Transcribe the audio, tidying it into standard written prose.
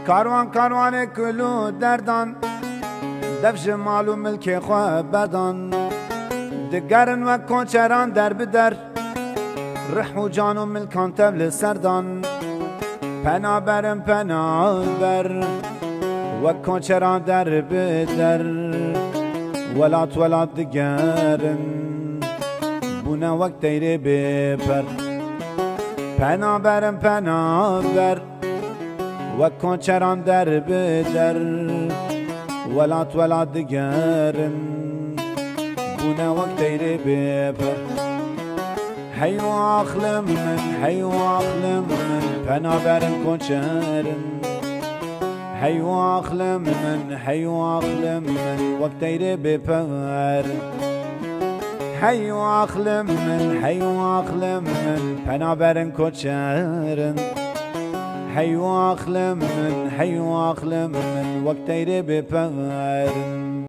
کاروان کاروان کلو دردان دفش مال و ملک خواه بردان دگرن و کنچران در بدر رح و جان و ملکان تبل سردان پنا برم پنا بر و کنچران در بدر ولات دگرن بونا وقت تیره بپر پنا برم پنا بر و کنچران در بدر ولات دگرن بونا وقت تیره بپر حیو آخلم من پنا برم کنچرن حیو آخلم من وقت تیره بپر حیو آخلم من پنا برم کنچرن حیو آخلم من وقت تیره بپر